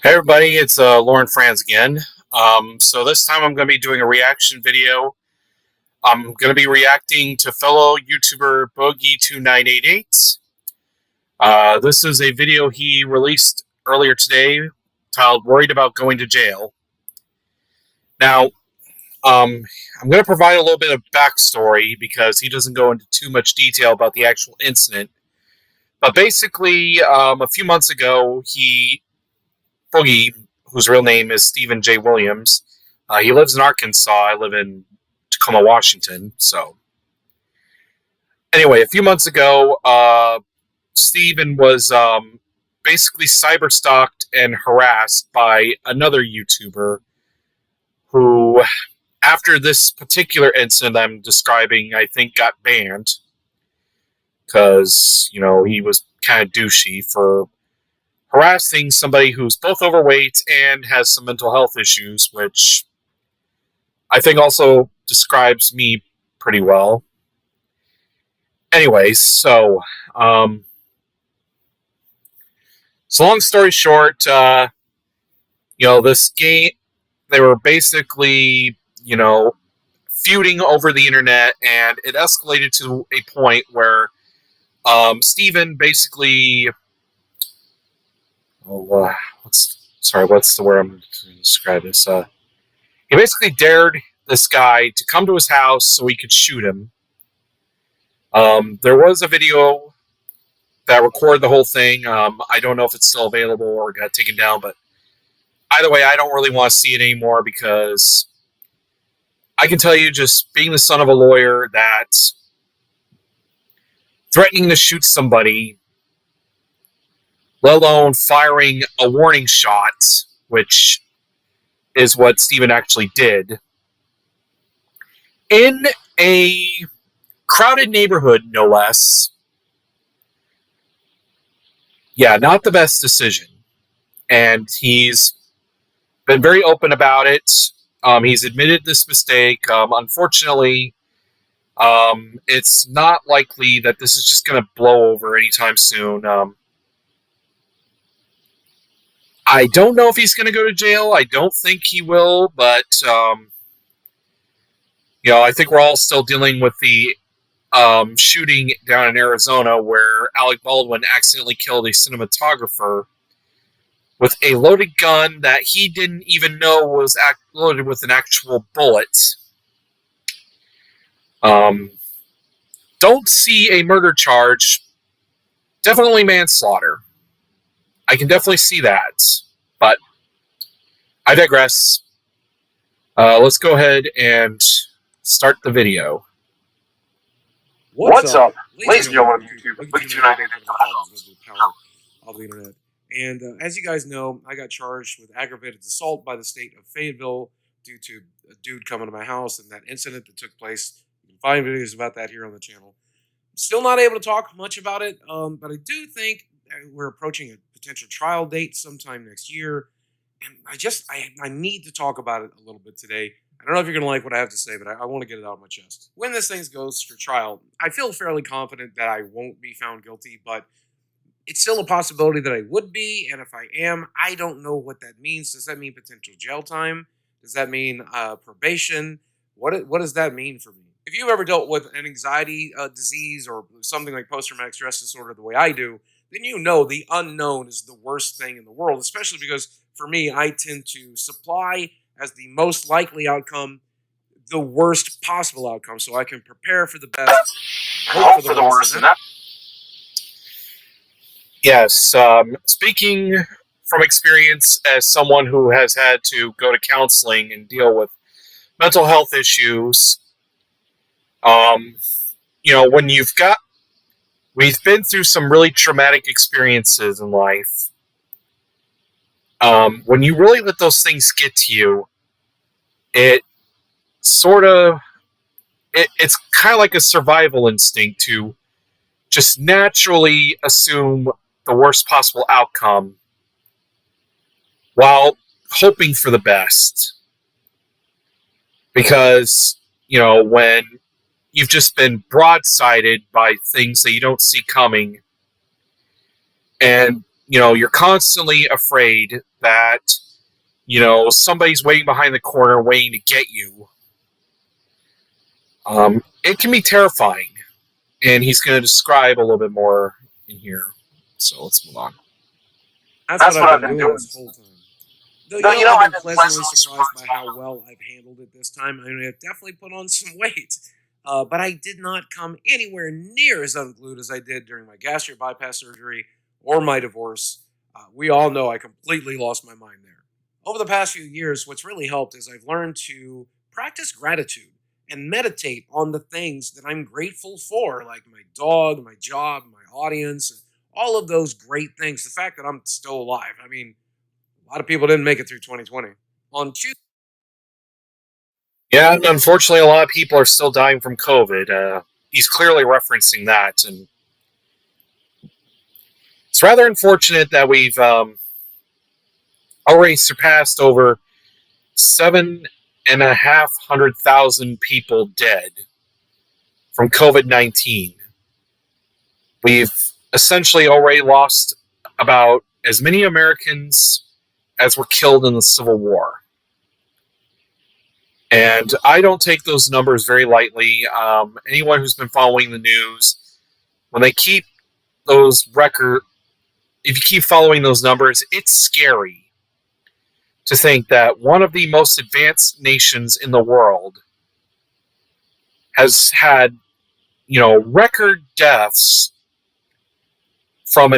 Hey everybody, it's Lauren Franz again. So this time I'm going to be doing a reaction video. I'm going to be reacting to fellow YouTuber Boogie2988. This is a video he released earlier today titled "Worried About Going to Jail." Now, I'm going to provide a little bit of backstory because he doesn't go into too much detail about the actual incident. But basically, a few months ago, Boogie, whose real name is Stephen J. Williams. He lives in Arkansas. I live in Tacoma, Washington. So, anyway, a few months ago, Stephen was basically cyberstalked and harassed by another YouTuber who, after this particular incident I'm describing, I think got banned because, he was kind of douchey for harassing somebody who's both overweight and has some mental health issues, which I think also describes me pretty well. Anyways, so long story short, this game, they were basically, feuding over the internet, and it escalated to a point where Steven basically what's the word I'm going to describe this? He basically dared this guy to come to his house so he could shoot him. There was a video that recorded the whole thing. I don't know if it's still available or got taken down, but either way, I don't really want to see it anymore because I can tell you, just being the son of a lawyer, that threatening to shoot somebody, let alone firing a warning shot, which is what Steven actually did, in a crowded neighborhood, no less. Yeah, not the best decision. And he's been very open about it. He's admitted this mistake. Unfortunately, it's not likely that this is just going to blow over anytime soon. I don't know if he's going to go to jail. I don't think he will, but, I think we're all still dealing with the shooting down in Arizona where Alec Baldwin accidentally killed a cinematographer with a loaded gun that he didn't even know was loaded with an actual bullet. Don't see a murder charge. Definitely manslaughter. I can definitely see that, but I digress. Let's go ahead and start the video. What's up? Ladies and gentlemen of YouTube, Boogie2988 of the internet. And as you guys know, I got charged with aggravated assault by the state of Fayetteville due to a dude coming to my house and that incident that took place. You can find videos about that here on the channel. Still not able to talk much about it, but I do think we're approaching a potential trial date sometime next year. And I need to talk about it a little bit today. I don't know if you're going to like what I have to say, but I want to get it out of my chest. When this thing goes for trial, I feel fairly confident that I won't be found guilty, but it's still a possibility that I would be, and if I am, I don't know what that means. Does that mean potential jail time? Does that mean probation? What does that mean for me? If you've ever dealt with an anxiety disease or something like post-traumatic stress disorder the way I do, then you know the unknown is the worst thing in the world, especially because for me, I tend to supply as the most likely outcome the worst possible outcome so I can prepare for the best, hope for the worst. Yes, speaking from experience as someone who has had to go to counseling and deal with mental health issues, when we've been through some really traumatic experiences in life. When you really let those things get to you, it's kind of like a survival instinct to just naturally assume the worst possible outcome while hoping for the best. Because, when you've just been broadsided by things that you don't see coming, and you're constantly afraid that, somebody's waiting behind the corner waiting to get you. It can be terrifying. And he's going to describe a little bit more in here. So let's move on. That's what That's I've what I've been been doing doing. this whole time. Though, Though, I've I've been been pleasantly pleasantly surprised by surprised how well I've handled it this time. I mean, I've definitely put on some weight, but I did not come anywhere near as unglued as I did during my gastric bypass surgery or my divorce. We all know I completely lost my mind there. Over the past few years, what's really helped is I've learned to practice gratitude and meditate on the things that I'm grateful for, like my dog, my job, my audience, all of those great things. The fact that I'm still alive. I mean, a lot of people didn't make it through 2020. On Tuesday, Yeah, and unfortunately, a lot of people are still dying from COVID. He's clearly referencing that. And it's rather unfortunate that we've already surpassed over 7,500,000 people dead from COVID-19. We've essentially already lost about as many Americans as were killed in the Civil War. And I don't take those numbers very lightly. Anyone who's been following the news, when they keep those if you keep following those numbers, it's scary to think that one of the most advanced nations in the world has had, record deaths from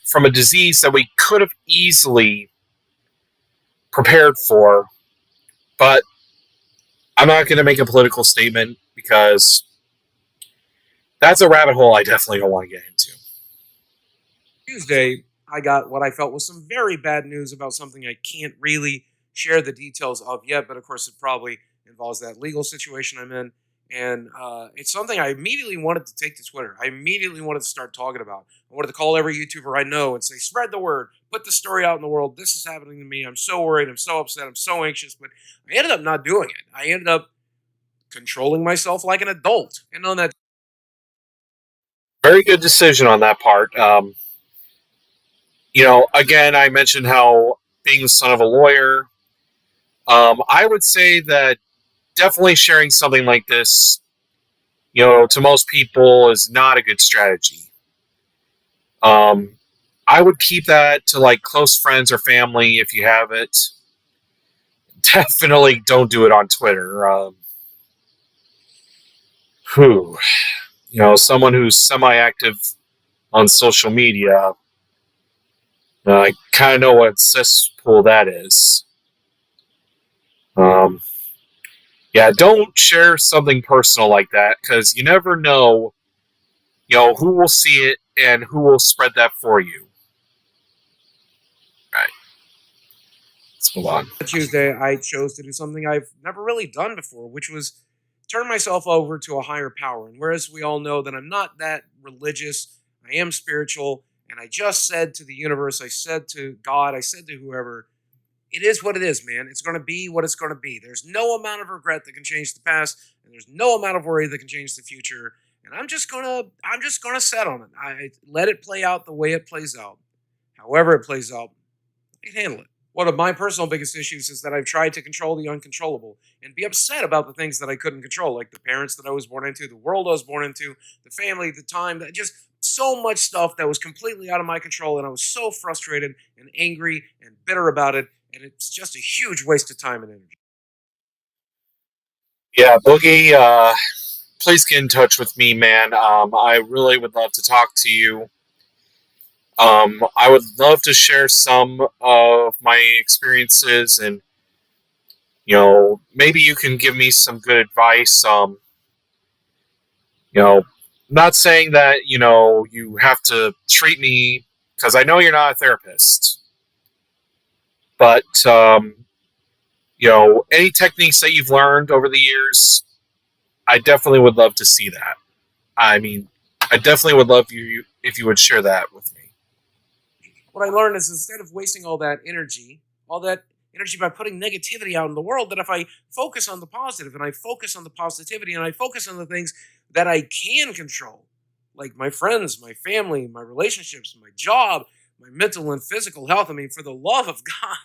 from a disease that we could have easily prepared for. But I'm not going to make a political statement because that's a rabbit hole I definitely don't want to get into. Tuesday, I got what I felt was some very bad news about something I can't really share the details of yet, but of course, it probably involves that legal situation I'm in. And it's something I immediately wanted to take to Twitter. I immediately wanted to start talking about. I wanted to call every YouTuber I know and say, spread the word, put the story out in the world. This is happening to me. I'm so worried. I'm so upset. I'm so anxious. But I ended up not doing it. I ended up controlling myself like an adult. And on that, Very good decision on that part. Again, I mentioned how being the son of a lawyer, I would say that definitely sharing something like this, to most people is not a good strategy. I would keep that to like close friends or family if you have it. Definitely don't do it on Twitter. Who, someone who's semi-active on social media, I kind of know what cesspool that is. Yeah, don't share something personal like that because you never know, who will see it and who will spread that for you. All right, let's move on. Tuesday, I chose to do something I've never really done before, which was turn myself over to a higher power. And whereas we all know that I'm not that religious, I am spiritual, and I just said to the universe, I said to God, I said to whoever, it is what it is, man. It's going to be what it's going to be. There's no amount of regret that can change the past, and there's no amount of worry that can change the future. And I'm just gonna set on it. I let it play out the way it plays out. However it plays out, I can handle it. One of my personal biggest issues is that I've tried to control the uncontrollable and be upset about the things that I couldn't control, like the parents that I was born into, the world I was born into, the family, the time, that just so much stuff that was completely out of my control. And I was so frustrated and angry and bitter about it. And it's just a huge waste of time and energy. Yeah, Boogie, please get in touch with me, man. I really would love to talk to you. I would love to share some of my experiences and, maybe you can give me some good advice. Not saying that, you have to treat me because I know you're not a therapist, but, any techniques that you've learned over the years, I definitely would love to see that. I mean, I definitely would love you if you would share that with me. What I learned is instead of wasting all that energy by putting negativity out in the world, that if I focus on the positive and I focus on the positivity and I focus on the things that I can control, like my friends, my family, my relationships, my job, my mental and physical health. I mean, for the love of God,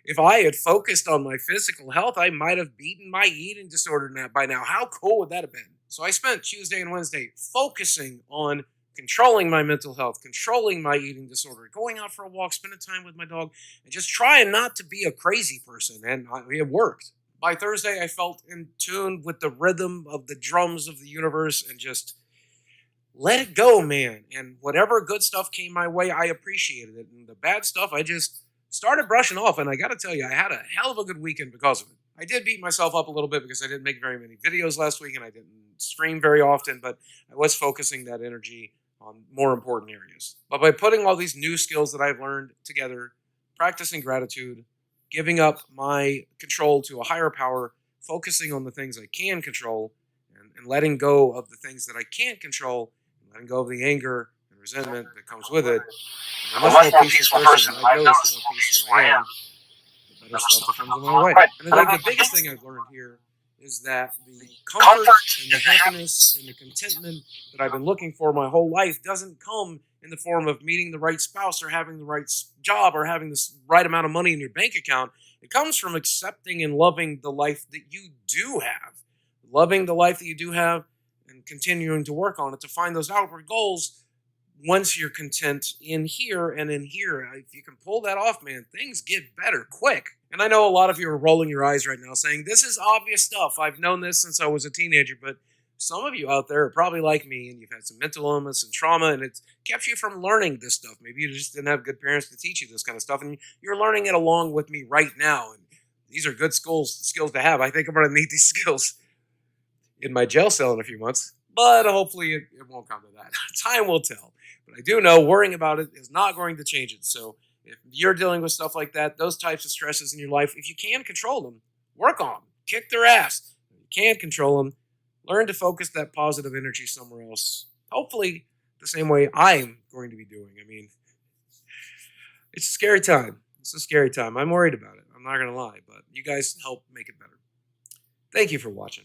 if I had focused on my physical health, I might have beaten my eating disorder by now. How cool would that have been? So I spent Tuesday and Wednesday focusing on controlling my mental health, controlling my eating disorder, going out for a walk, spending time with my dog, and just trying not to be a crazy person. And it worked. By Thursday, I felt in tune with the rhythm of the drums of the universe and just let it go, man. And whatever good stuff came my way, I appreciated it. And the bad stuff, I just started brushing off. And I got to tell you, I had a hell of a good weekend because of it. I did beat myself up a little bit because I didn't make very many videos last week and I didn't stream very often, but I was focusing that energy on more important areas. But by putting all these new skills that I've learned together, practicing gratitude, giving up my control to a higher power, focusing on the things I can control, and letting go of the things that I can't control, and letting go of the anger and resentment that comes with it. And I'm a much more peaceful person, and I've noticed the more peaceful I am, the better stuff that comes my way. And I think the biggest thing I've learned here is that the comfort and the happiness and the contentment that I've been looking for my whole life doesn't come in the form of meeting the right spouse or having the right job or having the right amount of money in your bank account. It comes from accepting and loving the life that you do have. Loving the life that you do have and continuing to work on it to find those outward goals once you're content in here and in here. If you can pull that off, man, things get better quick. And I know a lot of you are rolling your eyes right now saying, this is obvious stuff. I've known this since I was a teenager, but some of you out there are probably like me and you've had some mental illness and trauma and it's kept you from learning this stuff. Maybe you just didn't have good parents to teach you this kind of stuff and you're learning it along with me right now. And these are good skills to have. I think I'm going to need these skills in my jail cell in a few months, but hopefully it won't come to that. Time will tell. But I do know worrying about it is not going to change it. So if you're dealing with stuff like that, those types of stresses in your life, if you can control them, work on them. Kick their ass. If you can't control them, learn to focus that positive energy somewhere else. Hopefully the same way I'm going to be doing. I mean, it's a scary time. It's a scary time. I'm worried about it. I'm not going to lie, but you guys help make it better. Thank you for watching.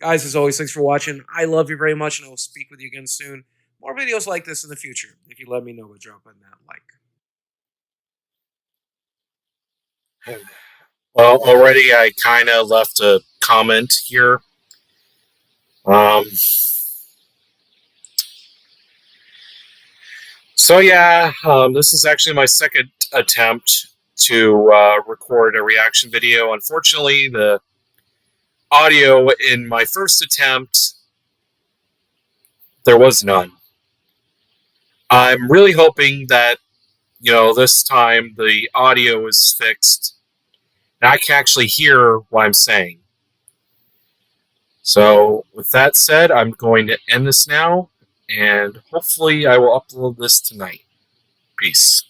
Guys, as always, thanks for watching. I love you very much, and I will speak with you again soon. More videos like this in the future, if you let me know by dropping that like. Well, already I kind of left a comment here. So yeah, this is actually my second attempt to record a reaction video. Unfortunately, the audio in my first attempt, there was none. I'm really hoping that, this time the audio is fixed and I can actually hear what I'm saying. So with that said, I'm going to end this now, and hopefully I will upload this tonight. Peace.